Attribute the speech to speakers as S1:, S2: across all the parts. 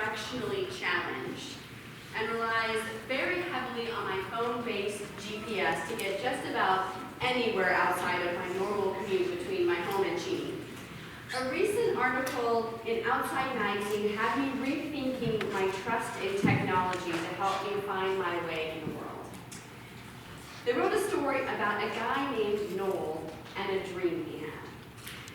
S1: directionally challenged and relies very heavily on my phone-based GPS to get just about anywhere outside of my normal commute between my home and Cheney. A recent article in Outside Magazine had me rethinking my trust in technology to help me find my way in the world. They wrote a story about a guy named Noel and a dream he had.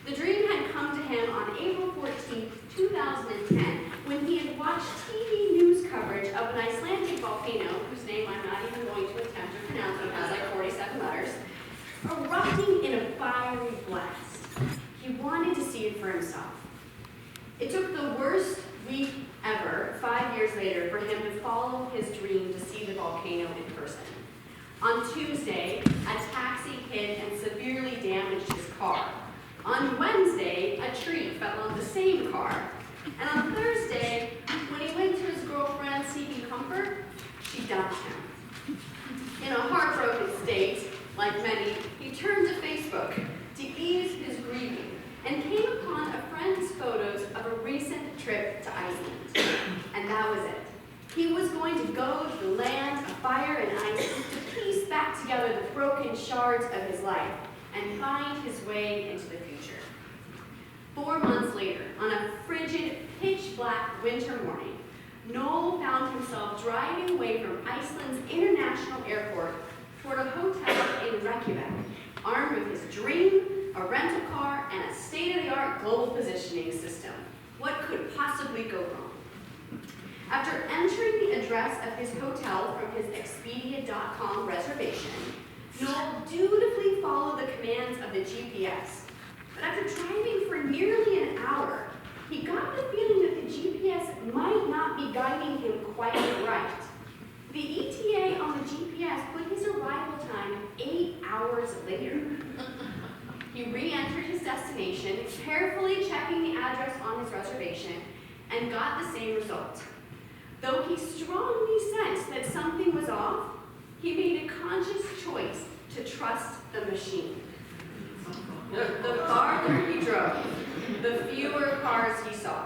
S1: The dream had come to him on April 14, 2010, when he had watched TV news coverage of an Icelandic volcano, whose name I'm not even going to attempt to pronounce, it has like 47 letters, erupting in a fiery blast. He wanted to see it for himself. It took the worst week ever, 5 years later, for him to follow his dream to see the volcano in person. On Tuesday, a taxi hit and severely damaged his car. On Wednesday, a tree fell on the same car. And on Thursday, when he went to his girlfriend seeking comfort, she dumped him. In a heartbroken state, like many, he turned to Facebook to ease his grieving and came upon a friend's photos of a recent trip to Iceland. And that was it. He was going to go to the land of fire and ice to piece back together the broken shards of his life and find his way into the future. 4 months later, on a frigid, pitch-black winter morning, Noel found himself driving away from Iceland's international airport toward a hotel in Reykjavik, armed with his dream, a rental car, and a state-of-the-art global positioning system. What could possibly go wrong? After entering the address of his hotel from his Expedia.com reservation, Noel dutifully followed the commands of the GPS. But after driving for nearly an hour, he got the feeling that the GPS might not be guiding him quite right. The ETA on the GPS put his arrival time 8 hours later. He re-entered his destination, carefully checking the address on his reservation, and got the same result. Though he strongly sensed that something was off, he made a conscious choice to trust the machine. The farther he drove, the fewer cars he saw.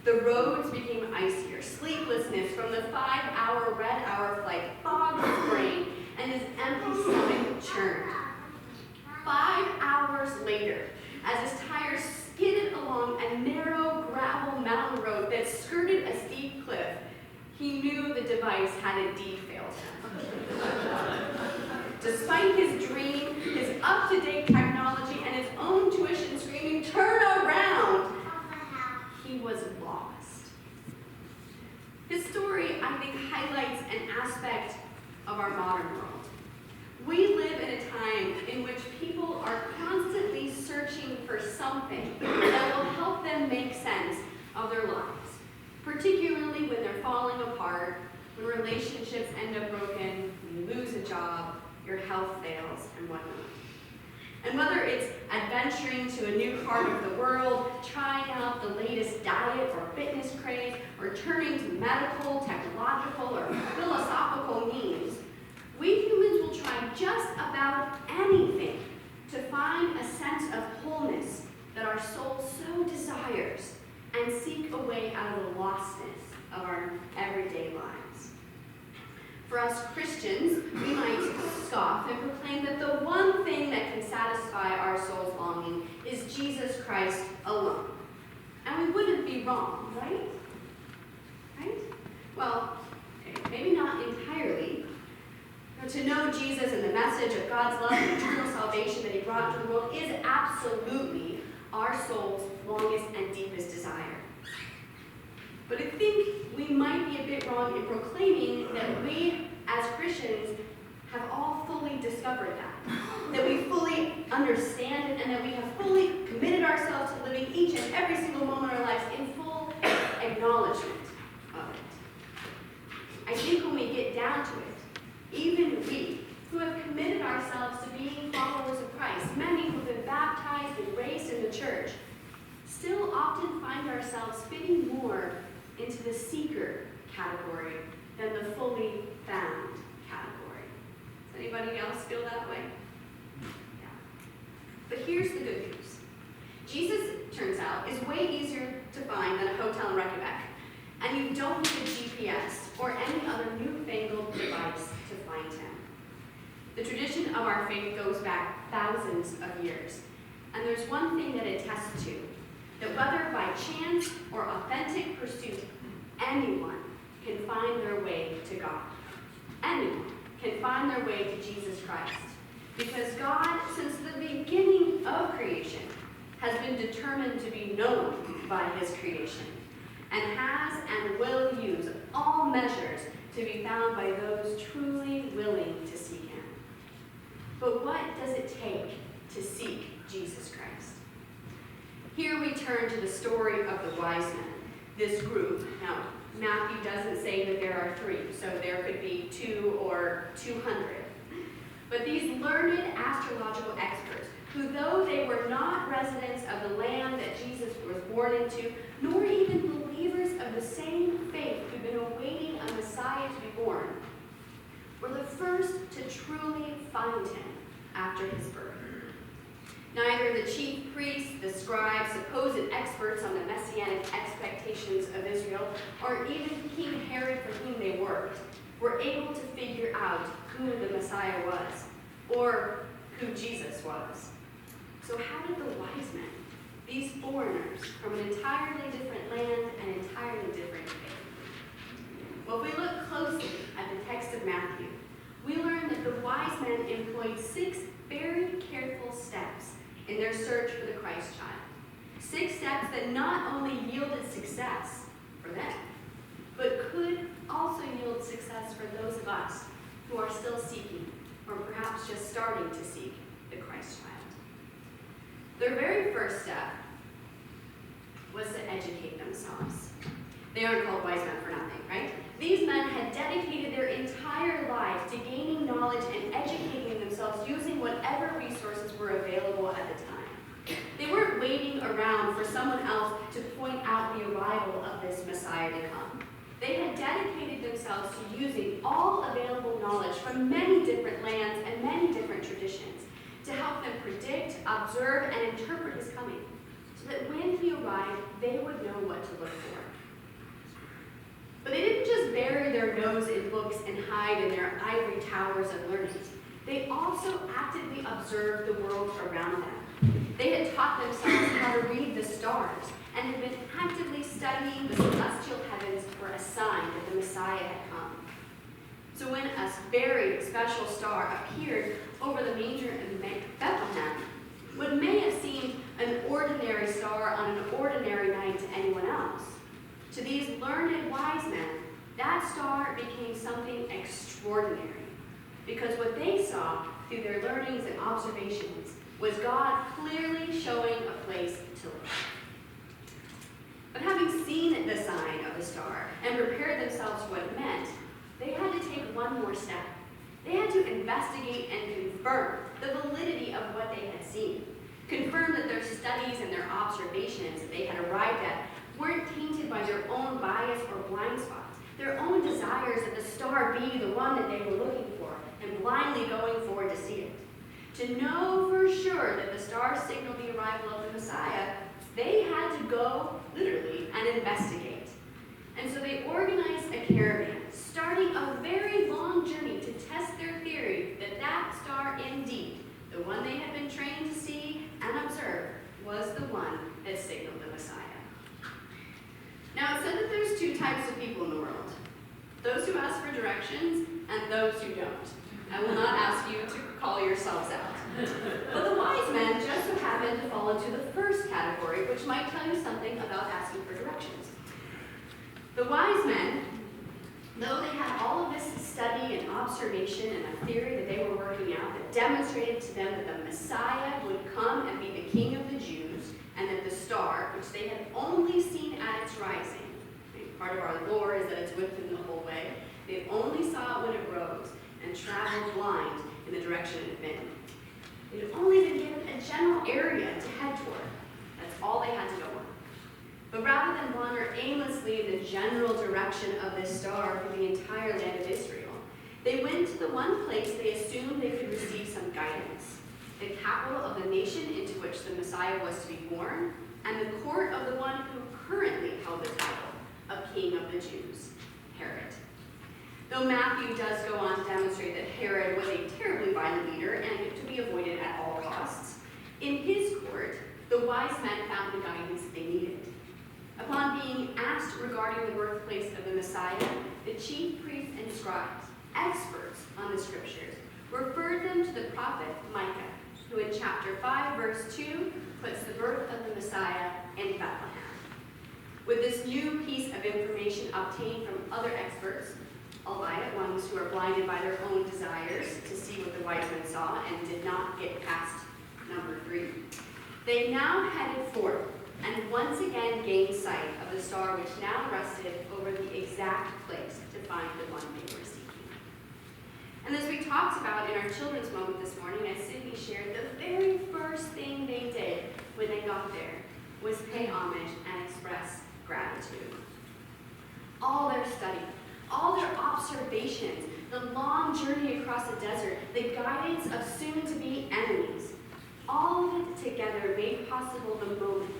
S1: The roads became icier. Sleeplessness from the 5-hour red hour flight fogged his brain, and his empty stomach churned. 5 hours later, as his tires skidded along a narrow gravel mountain road that skirted a steep cliff, he knew the device had indeed failed him. Despite his dream, his up-to-date technology, and his own tuition screaming, "Turn around!" he was lost. His story, I think, highlights an aspect of our modern world. We live in a time in which people are constantly searching for something that will help them make sense of their lives, particularly when they're falling apart, when relationships end up broken, when you lose a job, your health fails, and whatnot. And whether it's adventuring to a new part of the world, trying out the latest diet or fitness craze, or turning to medical, technological, or philosophical means, we humans will try just about anything to find a sense of wholeness that our soul so desires and seek a way out of the lostness of our everyday lives. For us Christians, we might scoff and proclaim that the one thing that can satisfy our soul's longing is Jesus Christ alone. And we wouldn't be wrong, right? Right? Well, okay, maybe not entirely. But to know Jesus and the message of God's love and eternal salvation that he brought to the world is absolutely our soul's longest and deepest desire. But I think we might be a bit wrong in proclaiming that we, as Christians, have all fully discovered that we fully understand it, and that we have fully committed ourselves to living each and every single moment of our lives in full acknowledgement of it. I think when we get down to it, even we, who have committed ourselves to being followers of Christ, many who have been baptized and raised in the church, still often find ourselves fitting more into the seeker category than the fully found category. Does anybody else feel that way? Yeah. But here's the good news. Jesus, turns out, is way easier to find than a hotel in Reykjavik. And and you don't need a GPS or any other newfangled device to find him. The tradition of our faith goes back thousands of years, and there's one thing that it attests to, that whether by chance or authentic pursuit, anyone can find their way to God. Anyone can find their way to Jesus Christ. Because God, since the beginning of creation, has been determined to be known by his creation, and has and will use all measures to be found by those truly willing to seek him. But what does it take to seek Jesus Christ? Here we turn to the story of the wise men, this group. Now, Matthew doesn't say that there are 3, so there could be 2 or 200. But these learned astrological experts, who though they were not residents of the land that Jesus was born into, nor even believers of the same faith who'd been awaiting a Messiah to be born, were the first to truly find him after his birth. Neither the chief priests, the scribes, supposed experts on the messianic expectations of Israel, or even King Herod for whom they worked, were able to figure out who the Messiah was, or who Jesus was. So how did the wise men, these foreigners from an entirely different land and entirely different faith? Well, if we look closely at the text of Matthew, we learn that the wise men employed 6 very careful steps in their search for the Christ child. 6 steps that not only yielded success for them, but could also yield success for those of us who are still seeking, or perhaps just starting to seek, the Christ child. Their very first step was to educate themselves. They aren't called wise men for nothing, right? These men had dedicated their entire lives to gaining knowledge and educating themselves using whatever resources were available at the time. They weren't waiting around for someone else to point out the arrival of this Messiah to come. They had dedicated themselves to using all available knowledge from many different lands and many different traditions to help them predict, observe, and interpret his coming, so that when he arrived, they would know what to look for. But they didn't just bury their nose in books and hide in their ivory towers of learning. They also actively observed the world around them. They had taught themselves how to read the stars and had been actively studying the celestial heavens for a sign that the Messiah had come. So when a very special star appeared over the manger in Bethlehem, what may have seemed an ordinary star on an ordinary night to anyone else, to these learned wise men, that star became something extraordinary, because what they saw through their learnings and observations was God clearly showing a place to live. But having seen the sign of the star and prepared themselves for what it meant, they had to take one more step. They had to investigate and confirm the validity of what they had seen. Confirm that their studies and their observations that they had arrived at weren't tainted by their own bias or blind spots, their own desires that the star be the one that they were looking for, and blindly going forward to see it. To know for sure that the star signaled the arrival of the Messiah, they had to go, literally, and investigate. And so they organized a caravan, starting a very long journey to test their theory that that star indeed, the one they had been trained to see and observe, was the one that signaled the Messiah. Now, it's said that there's 2 types of people in the world. Those who ask for directions and those who don't. I will not ask you to call yourselves out. But the wise men just so happen to fall into the first category, which might tell you something about asking for directions. The wise men, though they had all of this study and observation and a theory that they were working out that demonstrated to them that the Messiah would come and be the King of the Jews, and that the star, which they had only seen at its rising, part of our lore is that it's with them the whole way, they only saw it when it rose and traveled blind in the direction it had been. They had only been given a general area to head toward. That's all they had to go on. But rather than wander aimlessly in the general direction of this star through the entire land of Israel, they went to the one place they assumed they could receive some guidance, the capital of the nation into which the Messiah was to be born, and the court of the one who currently held the title of king of the Jews, Herod. Though Matthew does go on to demonstrate that Herod was a terribly violent leader and to be avoided at all costs, in his court, the wise men found the guidance they needed. Upon being asked regarding the birthplace of the Messiah, the chief priests and scribes, experts on the scriptures, referred them to the prophet Micah, who in chapter 5, verse 2, puts the birth of the Messiah in Bethlehem. With this new piece of information obtained from other experts, albeit ones who are blinded by their own desires to see what the wise men saw and did not get past number 3, they now headed forth and once again gained sight of the star which now rested over the exact place to find the one they were seeking. And as we talked about in our children's moment this morning, as Sydney shared, the very first thing they did when they got there was pay homage and express gratitude. All their study, all their observations, the long journey across the desert, the guidance of soon-to-be enemies, all of it together made possible the moment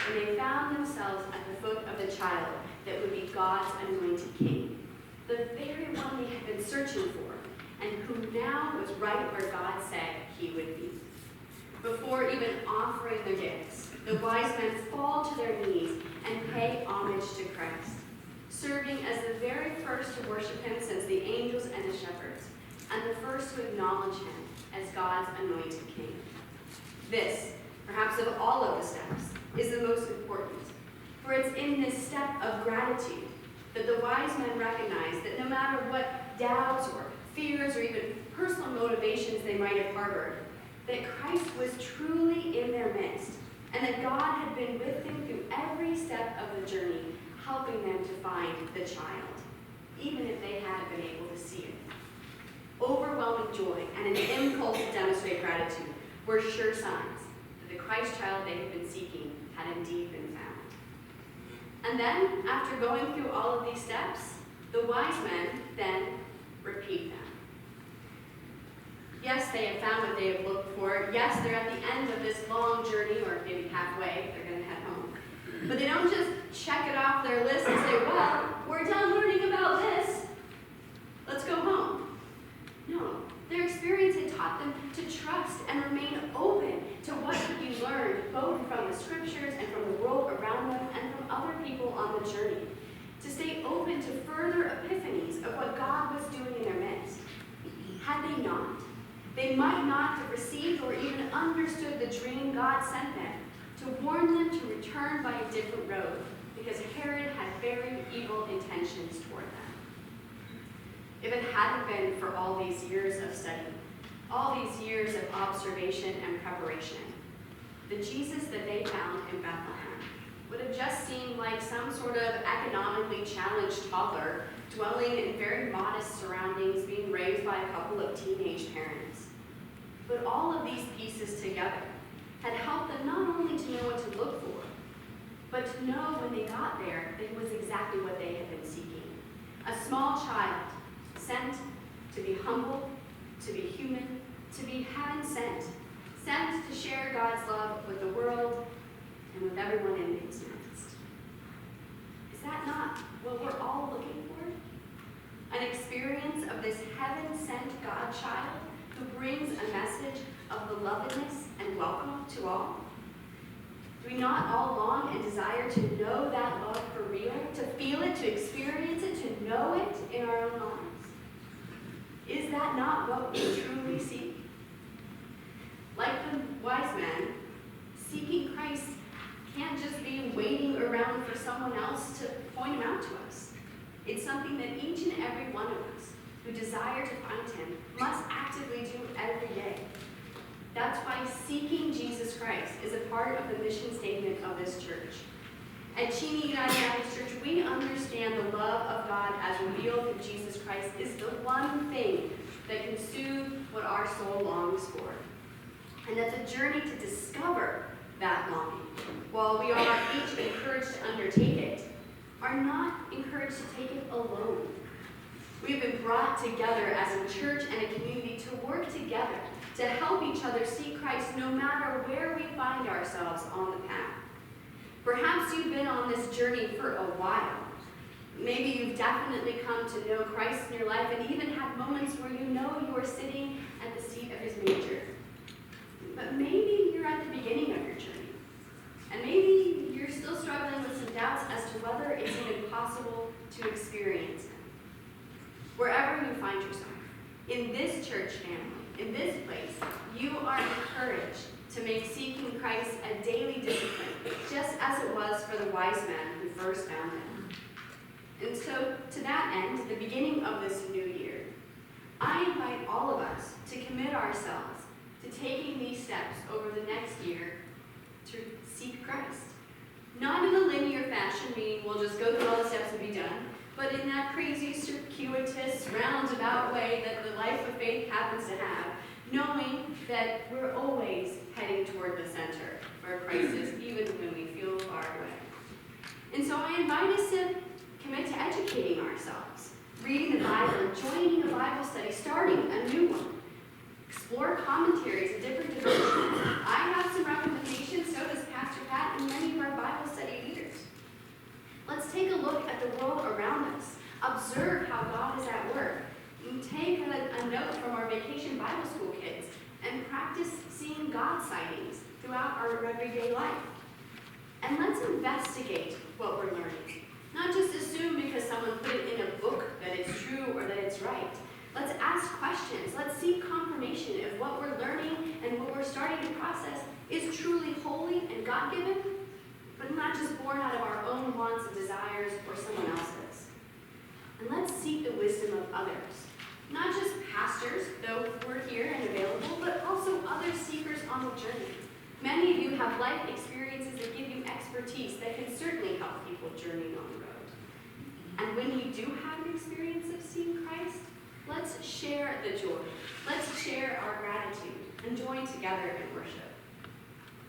S1: when they found themselves at the foot of the child that would be God's anointed king, the very one they had been searching for, and who now was right where God said he would be. Before even offering their gifts, the wise men fall to their knees and pay homage to Christ, serving as the very first to worship him since the angels and the shepherds, and the first to acknowledge him as God's anointed king. This, perhaps of all of the steps, is the most important, for it's in this step of gratitude that the wise men recognize that no matter what doubts or fears or even personal motivations they might have harbored, that Christ was truly in their midst, and that God had been with them through every step of the journey, helping them to find the child, even if they hadn't been able to see it. Overwhelming joy and an impulse to demonstrate gratitude were sure signs that the Christ child they had been seeking had indeed been found. And then, after going through all of these steps, the wise men then repeat them. Yes, they have found what they have looked for. Yes, they're at the end of this long journey, or maybe halfway, they're going to head home. But they don't just check it off their list and say, well, we're done learning about this. Let's go home. No, their experience had taught them to trust and remain open to what could be learned, both from the scriptures and from the world around them and from other people on the journey. To stay open to further epiphanies of what God was doing in their midst. Had they not, they might not have received or even understood the dream God sent them to warn them to return by a different road, because Herod had very evil intentions toward them. If it hadn't been for all these years of study, all these years of observation and preparation, the Jesus that they found in Bethlehem would have just seemed like some sort of economically challenged toddler dwelling in very modest surroundings, being raised by a couple of teenage parents. But all of these pieces together had helped them not only to know what to look for, but to know when they got there that it was exactly what they had been seeking. A small child sent to be humble, to be human, to be heaven sent, sent to share God's love with the world and with everyone in his midst. Is that not what we're all looking for? An experience of this heaven-sent God child who brings a message of belovedness and welcome to all? Do we not all long and desire to know that love for real, to feel it, to experience it, to know it in our own lives? Is that not what we truly seek? Like the wise men, seeking Christ can't just be waiting around for someone else to point him out to us. It's something that each and every one of us who desire to find him must actively do every day. That's why seeking Jesus Christ is a part of the mission statement of this church. At Cheney United Baptist Church, we understand the love of God as revealed in Jesus Christ is the one thing that can soothe what our soul longs for. And that the journey to discover that longing, while we are each encouraged to undertake it, are not encouraged to take it alone. We have been brought together as a church and a community to work together to help each other see Christ no matter where we find ourselves on the path. Perhaps you've been on this journey for a while. Maybe you've definitely come to know Christ in your life and even had moments where you know you are sitting at the seat of his manger. But maybe you're at the beginning of your journey. And maybe you're still struggling with some doubts as to whether it's even possible to experience him. Wherever you find yourself, in this church family, in this place, you are encouraged to make seeking Christ a daily discipline, just as it was for the wise man who first found him. And so, to that end, the beginning of this new year, I invite all of us to commit ourselves to taking these steps over the next year to seek Christ. Not in a linear fashion, meaning we'll just go through all the steps and be done, but in that crazy, circuitous, roundabout way that the life of faith happens to have, knowing that we're always heading toward the center where Christ is, even when we feel far away. And so I invite us to commit to educating ourselves, reading the Bible, joining a Bible study, starting a new one. Explore commentaries of different devotions. I have some recommendations, so does Pastor Pat and many of our Bible study leaders. Let's take a look at the world around us. Observe how God is at work. And take a note from our vacation Bible school kids and practice seeing God sightings throughout our everyday life. And let's investigate what we're learning. Not just assume because someone put it in a book that it's true or that it's right. Let's ask questions. Let's seek confirmation if what we're learning and what we're starting to process is truly holy and God-given, but not just born out of our own wants and desires or someone else's. And let's seek the wisdom of others. Not just pastors, though we're here and available, but also other seekers on the journey. Many of you have life experiences that give you expertise that can certainly help people journeying on the road. And when you do have an experience of seeing Christ, let's share the joy. Let's share our gratitude and join together in worship.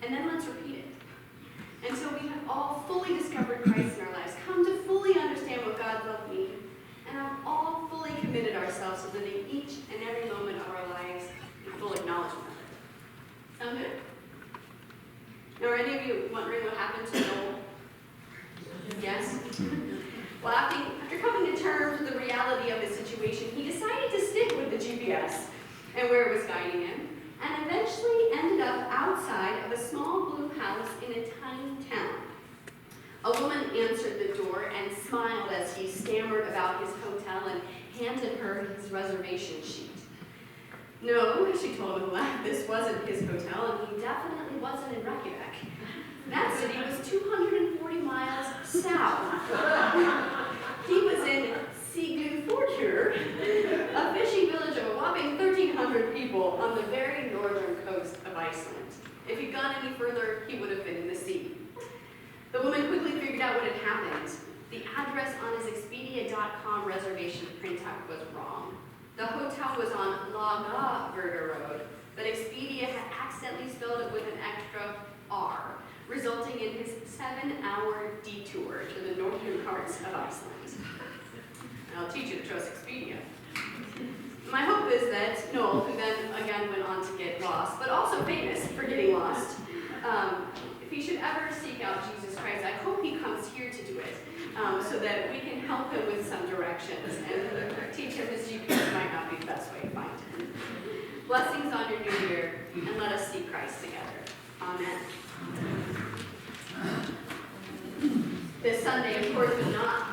S1: And then let's repeat it until we have all fully discovered Christ in our lives, come to fully understand what God's love means, and have all fully committed ourselves to living each and every moment of our lives in full acknowledgement of it. Sound good? Now, are any of you wondering what happened to Noel? Yes? Well, after coming to terms with the reality of his situation, he decided to stick with the GPS and where it was guiding him, and eventually ended up outside of a small blue house in a tiny town. A woman answered the door and smiled as he stammered about his hotel and handed her his reservation sheet. No, she told him with a laugh, this wasn't his hotel, and he definitely wasn't in Reykjavik. That city was 240 miles south. He was in Sigurðarfjörður, a fishing village of a whopping 1,300 people on the very northern coast of Iceland. If he'd gone any further, he would have been in the sea. The woman quickly figured out what had happened. The address on his Expedia.com reservation printout was wrong. The hotel was on Lagavörður Road, but Expedia had accidentally spelled it with an extra R, resulting in his 7-hour detour to the northern parts of Iceland. And I'll teach you to trust Expedia. My hope is that Noel, who then again went on to get lost, but also famous for getting lost, if he should ever seek out Jesus Christ, I hope he comes here to do it, so that we can help him with some directions and teach him his GPS might not be the best way to find him. Blessings on your new year, and let us seek Christ together. Amen. This Sunday, of course, was not